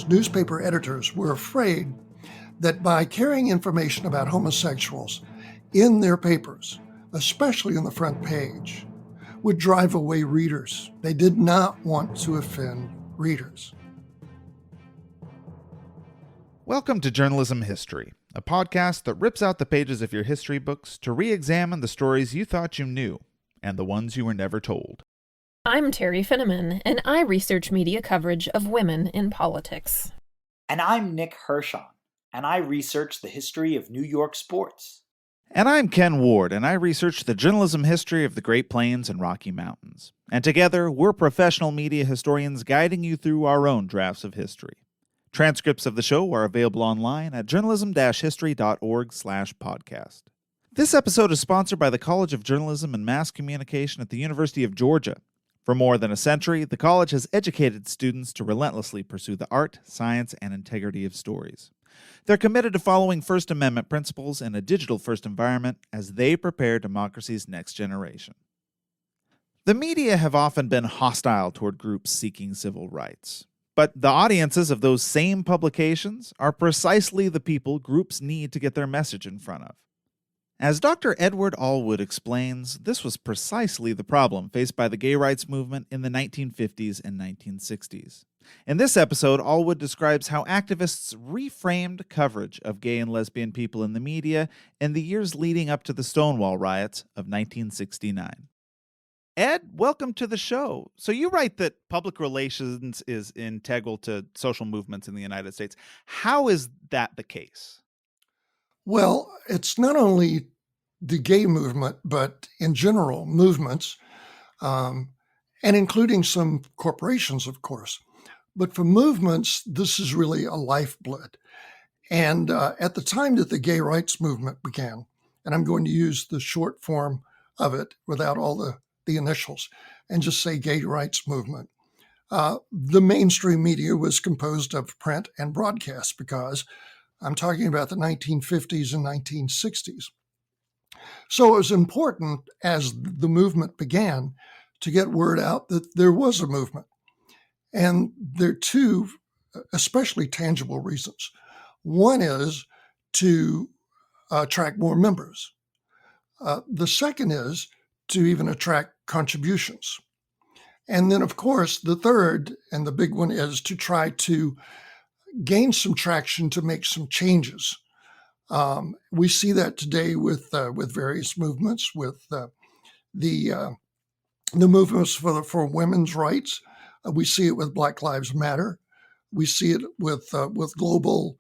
newspaper editors were afraid that by carrying information about homosexuals in their papers, especially on the front page, would drive away readers. They did not want to offend readers. Welcome to Journalism History, a podcast that rips out the pages of your history books to re-examine the stories you thought you knew and the ones you were never told. I'm Terry Finneman, and I research media coverage of women in politics. And I'm Nick Hirshon, and I research the history of New York sports. And I'm Ken Ward, and I research the journalism history of the Great Plains and Rocky Mountains. And together, we're professional media historians guiding you through our own drafts of history. Transcripts of the show are available online at journalism-history.org/podcast. This episode is sponsored by the College of Journalism and Mass Communication at the University of Georgia. For more than a century, the college has educated students to relentlessly pursue the art, science, and integrity of stories. They're committed to following First Amendment principles in a digital-first environment as they prepare democracy's next generation. The media have often been hostile toward groups seeking civil rights. But the audiences of those same publications are precisely the people groups need to get their message in front of. As Dr. Edward Allwood explains, this was precisely the problem faced by the gay rights movement in the 1950s and 1960s. In this episode, Allwood describes how activists reframed coverage of gay and lesbian people in the media in the years leading up to the Stonewall riots of 1969. Ed, welcome to the show. So you write that public relations is integral to social movements in the United States. How is that the case? Well, it's not only the gay movement, but in general, movements, and including some corporations, of course. But for movements, this is really a lifeblood. And at the time that the gay rights movement began, and I'm going to use the short form of it without all the initials, and just say gay rights movement, the mainstream media was composed of print and broadcast, because I'm talking about the 1950s and 1960s. So it was important as the movement began to get word out that there was a movement. And there are two especially tangible reasons. One is to attract more members. The second is to even attract contributions. And then, of course, the third and the big one is to try to gain some traction to make some changes. We see that today with various movements, with the movements for women's rights. We see it with Black Lives Matter. We see it with global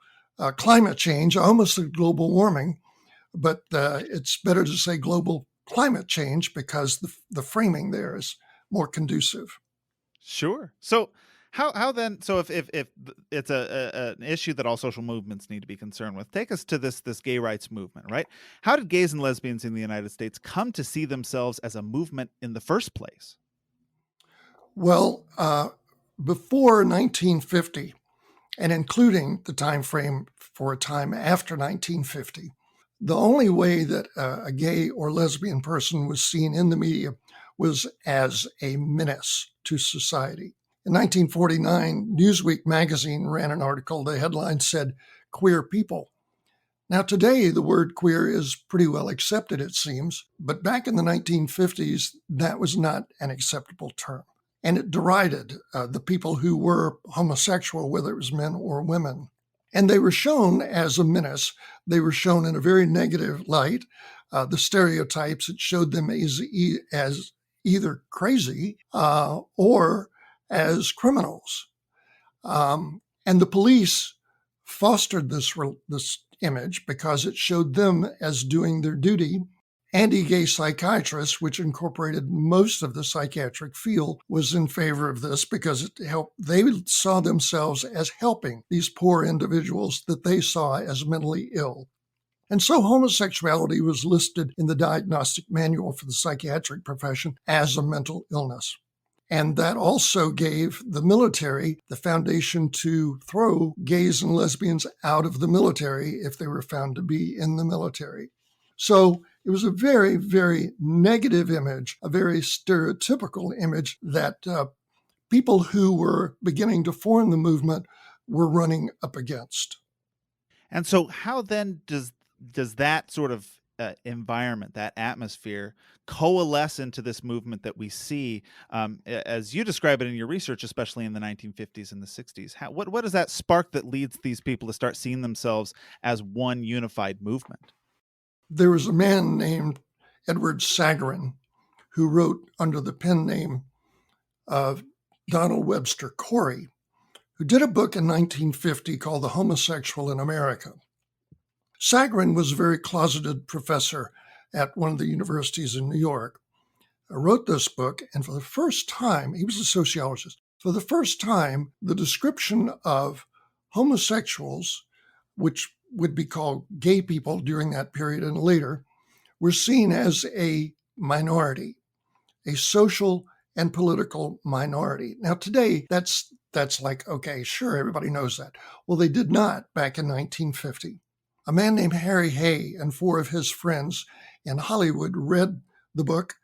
climate change. I almost said global warming, but it's better to say global climate change because the framing there is more conducive. Sure. So how then? So if it's an issue that all social movements need to be concerned with, take us to this gay rights movement, right? How did gays and lesbians in the United States come to see themselves as a movement in the first place? Well, before 1950, and including the time frame for a time after 1950, the only way that a gay or lesbian person was seen in the media was as a menace to society. In 1949, Newsweek magazine ran an article. The headline said, "Queer people." Now, today, the word queer is pretty well accepted, it seems, but back in the 1950s, that was not an acceptable term. And it derided the people who were homosexual, whether it was men or women. And they were shown as a menace. They were shown in a very negative light. The stereotypes, it showed them as either crazy or as criminals. And the police fostered this image because it showed them as doing their duty. Anti-gay psychiatrists, which incorporated most of the psychiatric field, was in favor of this because it helped. They saw themselves as helping these poor individuals that they saw as mentally ill. And so homosexuality was listed in the diagnostic manual for the psychiatric profession as a mental illness. And that also gave the military the foundation to throw gays and lesbians out of the military if they were found to be in the military. So it was a very, very negative image, a very stereotypical image that people who were beginning to form the movement were running up against. And so, how then does that sort of environment, that atmosphere, coalesce into this movement that we see, as you describe it in your research, especially in the 1950s and the 60s? What is that spark that leads these people to start seeing themselves as one unified movement? There was a man named Edward Sagarin who wrote under the pen name of Donald Webster Corey, who did a book in 1950 called The Homosexual in America. Sagarin was a very closeted professor at one of the universities in New York. Wrote this book, and for the first time, he was a sociologist. For the first time, the description of homosexuals, which would be called gay people during that period and later, were seen as a minority, a social and political minority. Now, today, that's like, okay, sure, everybody knows that. Well, they did not back in 1950. A man named Harry Hay and four of his friends in Hollywood read the book,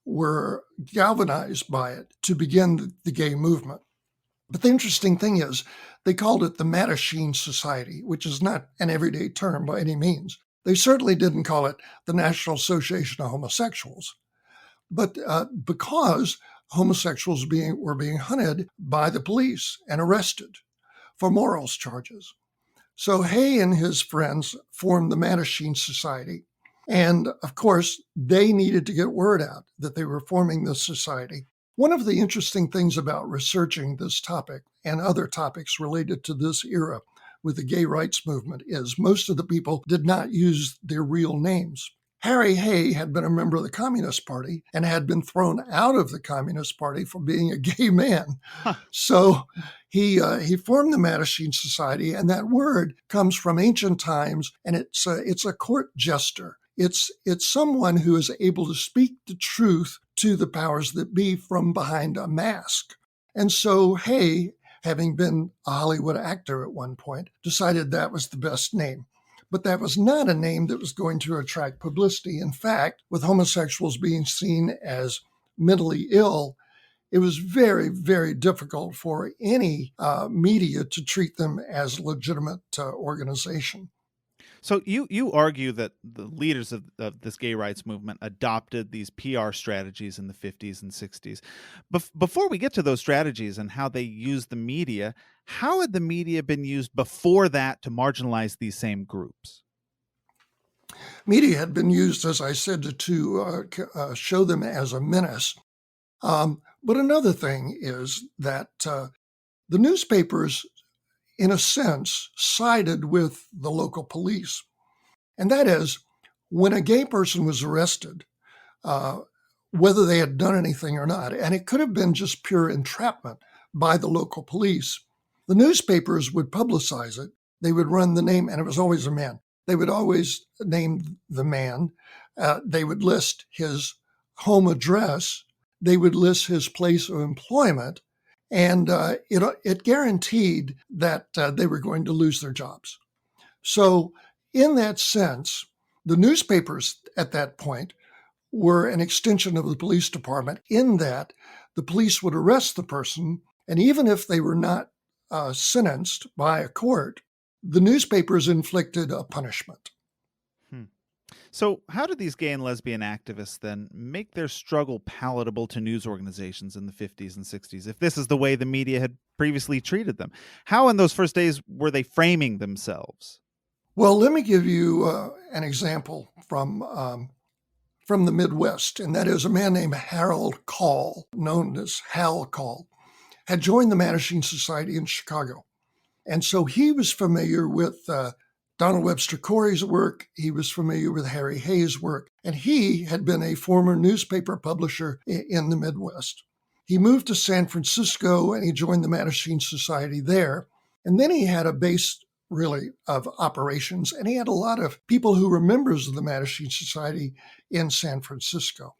were galvanized by it to begin the gay movement. But the interesting thing is, they called it the Mattachine Society, which is not an everyday term by any means. They certainly didn't call it the National Association of Homosexuals. But because homosexuals were being hunted by the police and arrested for morals charges. So Hay and his friends formed the Mattachine Society. And of course, they needed to get word out that they were forming this society. One of the interesting things about researching this topic and other topics related to this era with the gay rights movement is most of the people did not use their real names. Harry Hay had been a member of the Communist Party and had been thrown out of the Communist Party for being a gay man. So he formed the Mattachine Society, and that word comes from ancient times, and it's a court jester. It's someone who is able to speak the truth to the powers that be from behind a mask. And so Hay, having been a Hollywood actor at one point, decided that was the best name. But that was not a name that was going to attract publicity. In fact, with homosexuals being seen as mentally ill, it was very, very difficult for any media to treat them as a legitimate organization. So you argue that the leaders of this gay rights movement adopted these PR strategies in the 50s and 60s. Before we get to those strategies and how they used the media, how had the media been used before that to marginalize these same groups? Media had been used, as I said, to show them as a menace. But another thing is that the newspapers, in a sense, sided with the local police. And that is, when a gay person was arrested, whether they had done anything or not, and it could have been just pure entrapment by the local police, the newspapers would publicize it. They would run the name, and it was always a man. They would always name the man. They would list his home address. They would list his place of employment. And it guaranteed that they were going to lose their jobs. So in that sense, the newspapers at that point were an extension of the police department in that the police would arrest the person, and even if they were not sentenced by a court, the newspapers inflicted a punishment. So how did these gay and lesbian activists then make their struggle palatable to news organizations in the 50s and 60s, if this is the way the media had previously treated them? How in those first days were they framing themselves? Well, let me give you an example from the Midwest, and that is a man named Harold Call, known as Hal Call, had joined the Mattachine Society in Chicago. And so he was familiar with Donald Webster Corey's work. He was familiar with Harry Hay's work, and he had been a former newspaper publisher in the Midwest. He moved to San Francisco and he joined the Mattachine Society there. And then he had a base, really, of operations, and he had a lot of people who were members of the Mattachine Society in San Francisco.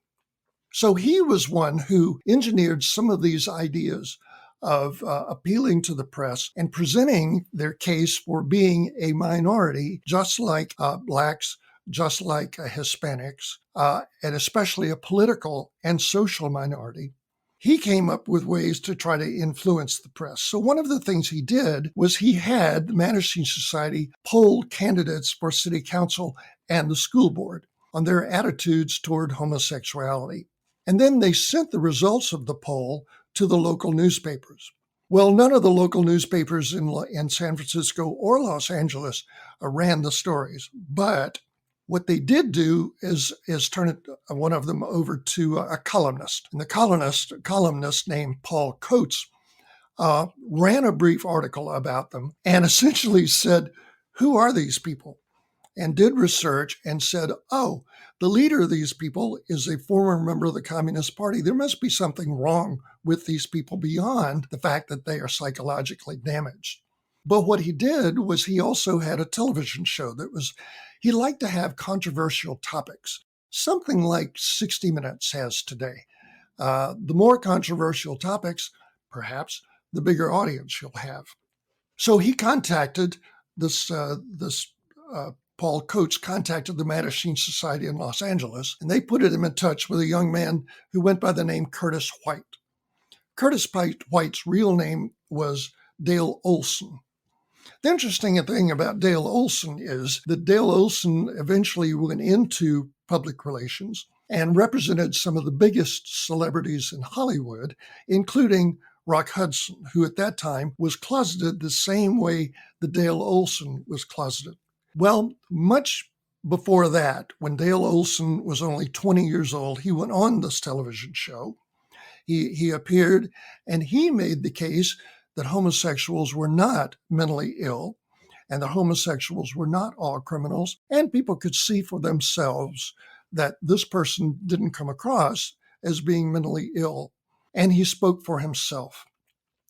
So he was one who engineered some of these ideas of appealing to the press and presenting their case for being a minority, just like Blacks, just like Hispanics, and especially a political and social minority. he came up with ways to try to influence the press. So one of the things he did was he had the Mattachine Society poll candidates for city council and the school board on their attitudes toward homosexuality. And then they sent the results of the poll to the local newspapers. Well, none of the local newspapers in San Francisco or Los Angeles ran the stories, but what they did do is turn one of them over to a columnist. And the columnist named Paul Coates ran a brief article about them and essentially said, who are these people? And did research and said, oh, the leader of these people is a former member of the Communist Party. There must be something wrong with these people beyond the fact that they are psychologically damaged. But what he did was he also had a television show he liked to have controversial topics, something like 60 Minutes has today. The more controversial topics, perhaps, the bigger audience you'll have. So he contacted Paul Coates contacted the Mattachine Society in Los Angeles, and they put him in touch with a young man who went by the name Curtis White. Curtis White's real name was Dale Olson. The interesting thing about Dale Olson is that Dale Olson eventually went into public relations and represented some of the biggest celebrities in Hollywood, including Rock Hudson, who at that time was closeted the same way that Dale Olson was closeted. Well, much before that, when Dale Olson was only 20 years old, he went on this television show. He appeared, and he made the case that homosexuals were not mentally ill, and that homosexuals were not all criminals, and people could see for themselves that this person didn't come across as being mentally ill, and he spoke for himself.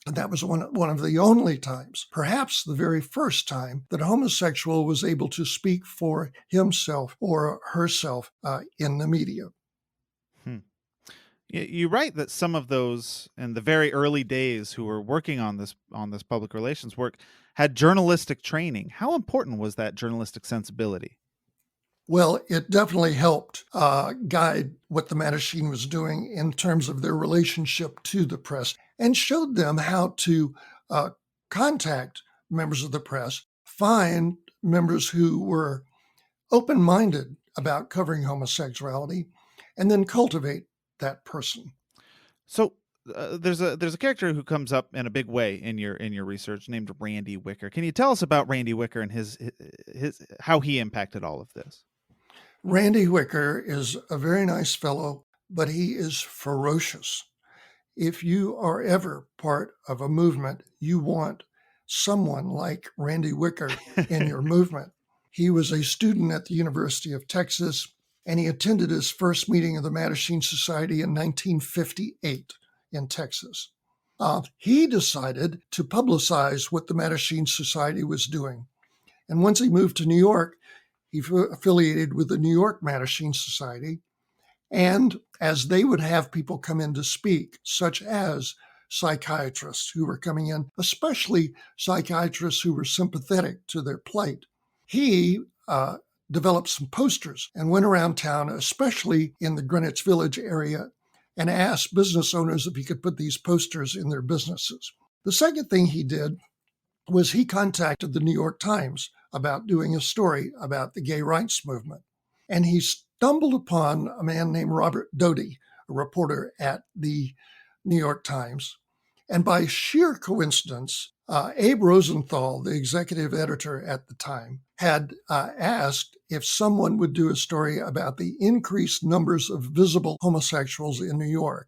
And that was one of the only times, perhaps the very first time, that a homosexual was able to speak for himself or herself in the media. You write that some of those in the very early days who were working on this public relations work had journalistic training. How important was that journalistic sensibility? Well, it definitely helped guide what the Mattachine was doing in terms of their relationship to the press, and showed them how to contact members of the press, find members who were open-minded about covering homosexuality, and then cultivate that person. So there's a character who comes up in a big way in your research named Randy Wicker. Can you tell us about Randy Wicker and his how he impacted all of this? Randy Wicker is a very nice fellow, but he is ferocious. If you are ever part of a movement, you want someone like Randy Wicker in your movement. He was a student at the University of Texas, and he attended his first meeting of the Mattachine Society in 1958 in Texas. He decided to publicize what the Mattachine Society was doing. And once he moved to New York, he affiliated with the New York Mattachine Society. And as they would have people come in to speak, such as psychiatrists who were coming in, especially psychiatrists who were sympathetic to their plight, he developed some posters and went around town, especially in the Greenwich Village area, and asked business owners if he could put these posters in their businesses. The second thing he did was he contacted the New York Times about doing a story about the gay rights movement. And he stumbled upon a man named Robert Doty, a reporter at the New York Times. And by sheer coincidence, Abe Rosenthal, the executive editor at the time, had asked if someone would do a story about the increased numbers of visible homosexuals in New York.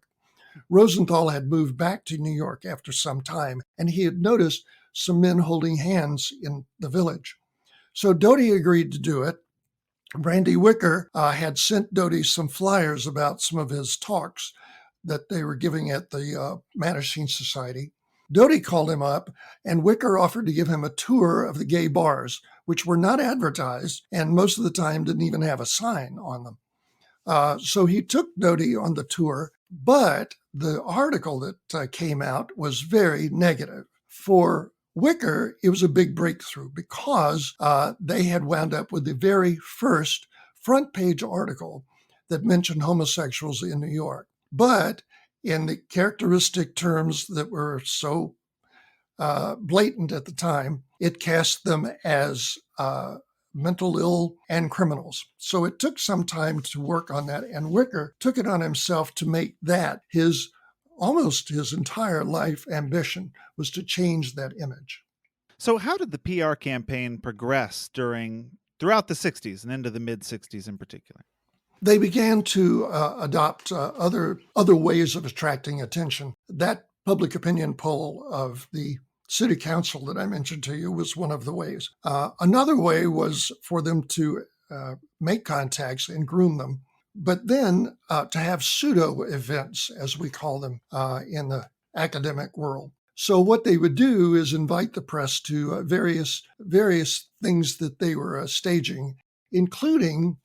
Rosenthal had moved back to New York after some time, and he had noticed some men holding hands in the village. So Doty agreed to do it. Randy Wicker had sent Doty some flyers about some of his talks that they were giving at the Mattachine Society. Doty called him up, and Wicker offered to give him a tour of the gay bars, which were not advertised and most of the time didn't even have a sign on them. So he took Doty on the tour, but the article that came out was very negative. For Wicker, it was a big breakthrough because they had wound up with the very first front page article that mentioned homosexuals in New York. But in the characteristic terms that were so blatant at the time. It cast them as mental ill and criminals. So it took some time to work on that. And Wicker took it on himself to make that almost his entire life ambition, was to change that image. So how did the PR campaign progress throughout the 60s and into the mid 60s in particular? They began to adopt other ways of attracting attention. That public opinion poll of the city council that I mentioned to you was one of the ways. Another way was for them to make contacts and groom them, but then to have pseudo events, as we call them in the academic world. So what they would do is invite the press to various things that they were staging, including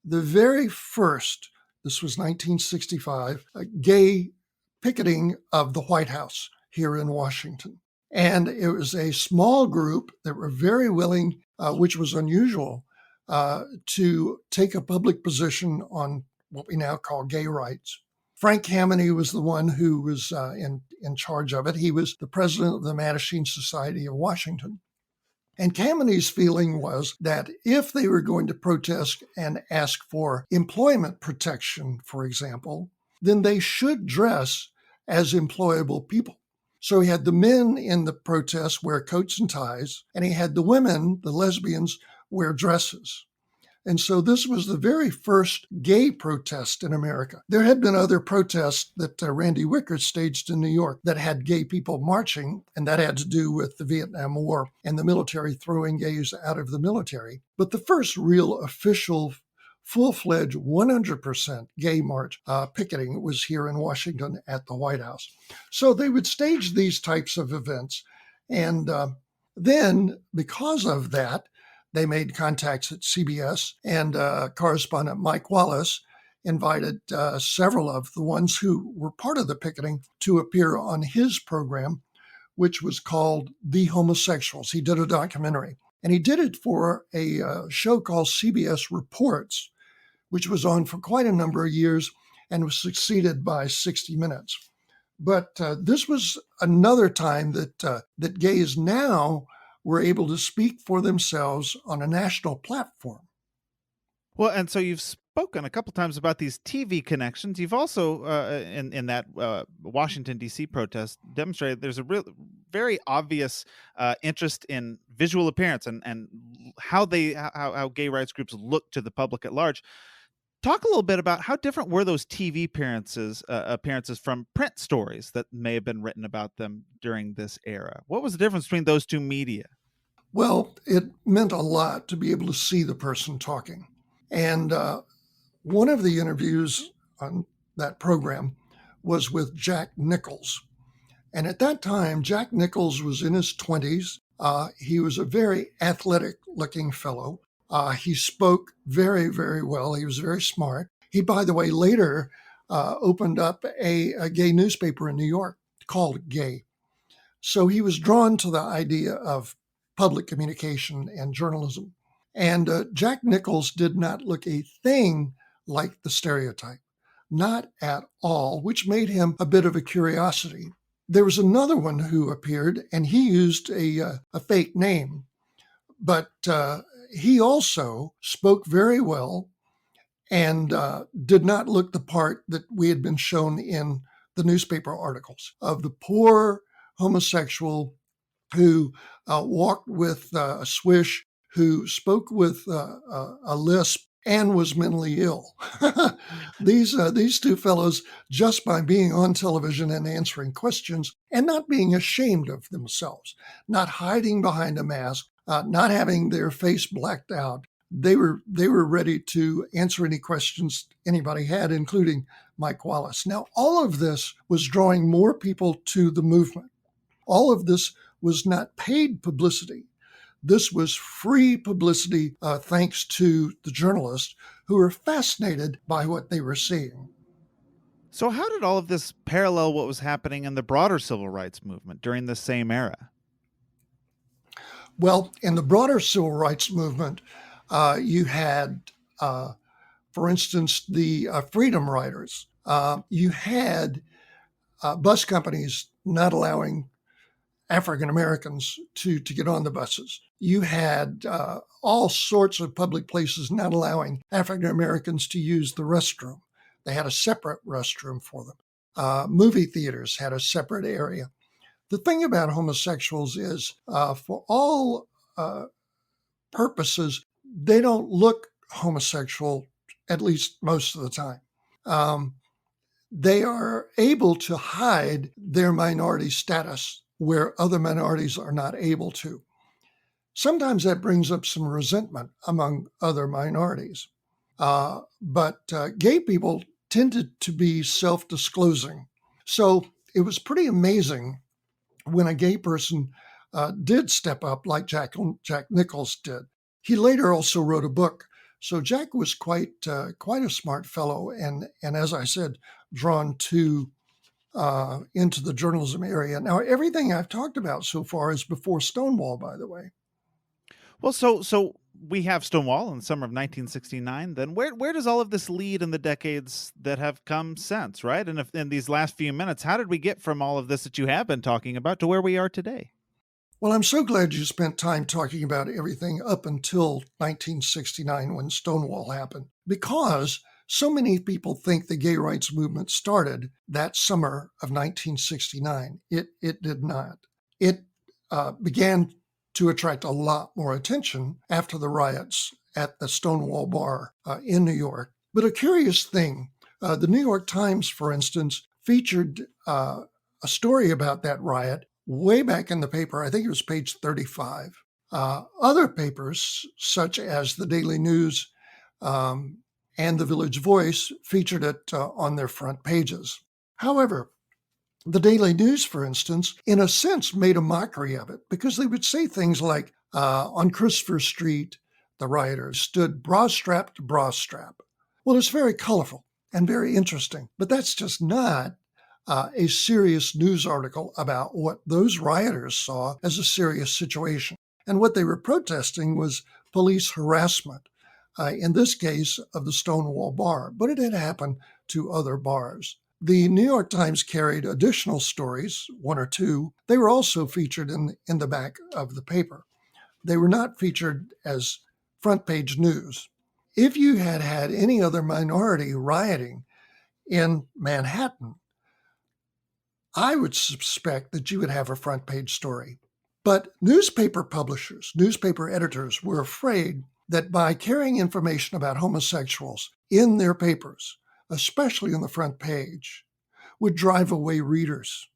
the very first, this was 1965, gay picketing of the White House here in Washington. And it was a small group that were very willing, which was unusual, to take a public position on what we now call gay rights. Frank Kameny was the one who was in charge of it. He was the president of the Mattachine Society of Washington. And Kameny's feeling was that if they were going to protest and ask for employment protection, for example, then they should dress as employable people. So he had the men in the protest wear coats and ties, and he had the women, the lesbians, wear dresses. And so this was the very first gay protest in America. There had been other protests that Randy Wicker staged in New York that had gay people marching, and that had to do with the Vietnam War and the military throwing gays out of the military. But the first real official, full-fledged 100% gay march picketing was here in Washington at the White House. So they would stage these types of events. And then because of that, they made contacts at CBS, and correspondent Mike Wallace invited several of the ones who were part of the picketing to appear on his program, which was called The Homosexuals. He did a documentary, and he did it for a show called CBS Reports, which was on for quite a number of years and was succeeded by 60 Minutes. But this was another time that gays now were able to speak for themselves on a national platform. Well, and so you've spoken a couple times about these TV connections. You've also, in that Washington, D.C. protest, demonstrated there's a very obvious interest in visual appearance and how gay rights groups look to the public at large. Talk a little bit about how different were those TV appearances from print stories that may have been written about them during this era? What was the difference between those two media? Well, it meant a lot to be able to see the person talking. And one of the interviews on that program was with Jack Nichols. And at that time, Jack Nichols was in his 20s. He was a very athletic-looking fellow. He spoke very, very well. He was very smart. He, by the way, later opened up a gay newspaper in New York called Gay. So he was drawn to the idea of public communication and journalism. And Jack Nichols did not look a thing like the stereotype, not at all, which made him a bit of a curiosity. There was another one who appeared, and he used a fake name, but he also spoke very well and did not look the part that we had been shown in the newspaper articles of the poor homosexual who walked with a swish, who spoke with a lisp and was mentally ill. These two fellows, just by being on television and answering questions and not being ashamed of themselves, not hiding behind a mask, not having their face blacked out, they were ready to answer any questions anybody had, including Mike Wallace. Now, all of this was drawing more people to the movement. All of this was not paid publicity. This was free publicity thanks to the journalists who were fascinated by what they were seeing. So how did all of this parallel what was happening in the broader civil rights movement during the same era? Well, in the broader civil rights movement, you had, for instance, the Freedom Riders. You had bus companies not allowing African Americans to get on the buses. You had all sorts of public places not allowing African Americans to use the restroom. They had a separate restroom for them. Movie theaters had a separate area. The thing about homosexuals is, for all purposes, they don't look homosexual, at least most of the time. They are able to hide their minority status where other minorities are not able to. Sometimes that brings up some resentment among other minorities. But gay people tended to be self-disclosing. So it was pretty amazing when a gay person did step up like Jack Nichols did. He later also wrote a book. So Jack was quite a smart fellow, and as I said, drawn into the journalism area. Now, everything I've talked about so far is before Stonewall, by the way. Well, so we have Stonewall in the summer of 1969. Then where does all of this lead in the decades that have come since, right? And if in these last few minutes, how did we get from all of this that you have been talking about to where we are today? Well, I'm so glad you spent time talking about everything up until 1969 when Stonewall happened, because so many people think the gay rights movement started that summer of 1969. It did not. It began to attract a lot more attention after the riots at the Stonewall Bar in New York. But a curious thing, the New York Times, for instance, featured a story about that riot way back in the paper. I think it was page 35. Other papers, such as the Daily News and the Village Voice, featured it on their front pages. However, the Daily News, for instance, in a sense made a mockery of it, because they would say things like, on Christopher Street, the rioters stood bra strap to bra strap. Well, it's very colorful and very interesting, but that's just not a serious news article about what those rioters saw as a serious situation. And what they were protesting was police harassment, in this case of the Stonewall Bar, but it had happened to other bars. The New York Times carried additional stories, one or two. They were also featured in the back of the paper. They were not featured as front page news. If you had had any other minority rioting in Manhattan, I would suspect that you would have a front page story. But newspaper publishers, newspaper editors were afraid that by carrying information about homosexuals in their papers, especially on the front page, would drive away readers.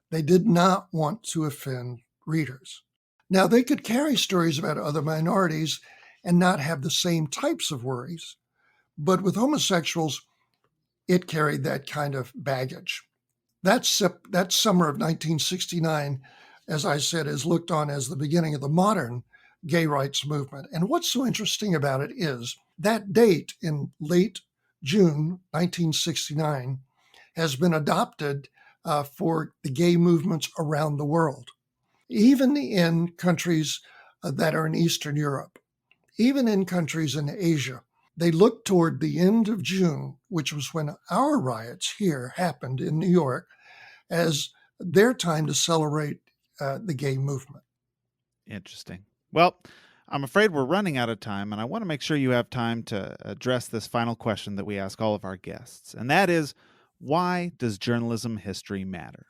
They did not want to offend readers. Now, they could carry stories about other minorities and not have the same types of worries, but with homosexuals, it carried that kind of baggage. That summer of 1969, as I said, is looked on as the beginning of the modern gay rights movement. And what's so interesting about it is that date in late June 1969 has been adopted for the gay movements around the world, even in countries that are in Eastern Europe, even in countries in Asia. They look toward the end of June, which was when our riots here happened in New York, as their time to celebrate the gay movement. Interesting. Well, I'm afraid we're running out of time, and I want to make sure you have time to address this final question that we ask all of our guests, and that is, why does journalism history matter?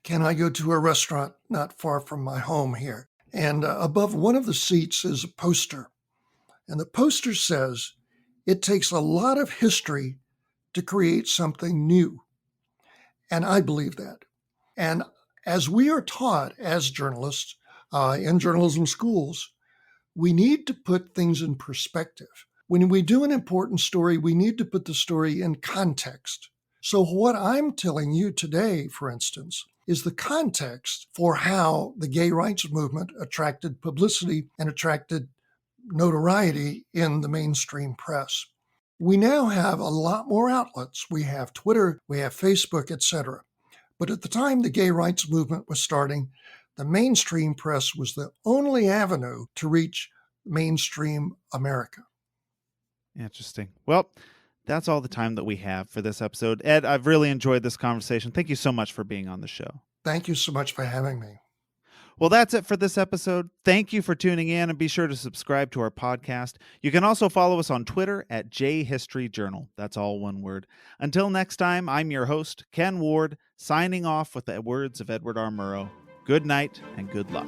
Can I go to a restaurant not far from my home here? And above one of the seats is a poster. And the poster says, it takes a lot of history to create something new. And I believe that. And as we are taught as journalists in journalism schools, we need to put things in perspective. When we do an important story, we need to put the story in context. So what I'm telling you today, for instance, is the context for how the gay rights movement attracted publicity and attracted notoriety in the mainstream press. We now have a lot more outlets. We have Twitter, we have Facebook, etc. But at the time the gay rights movement was starting, the mainstream press was the only avenue to reach mainstream America. Interesting. Well, that's all the time that we have for this episode. Ed, I've really enjoyed this conversation. Thank you so much for being on the show. Thank you so much for having me. Well, that's it for this episode. Thank you for tuning in, and be sure to subscribe to our podcast. You can also follow us on Twitter at JHistoryJournal. That's all one word. Until next time, I'm your host, Ken Ward, signing off with the words of Edward R. Murrow. Good night and good luck.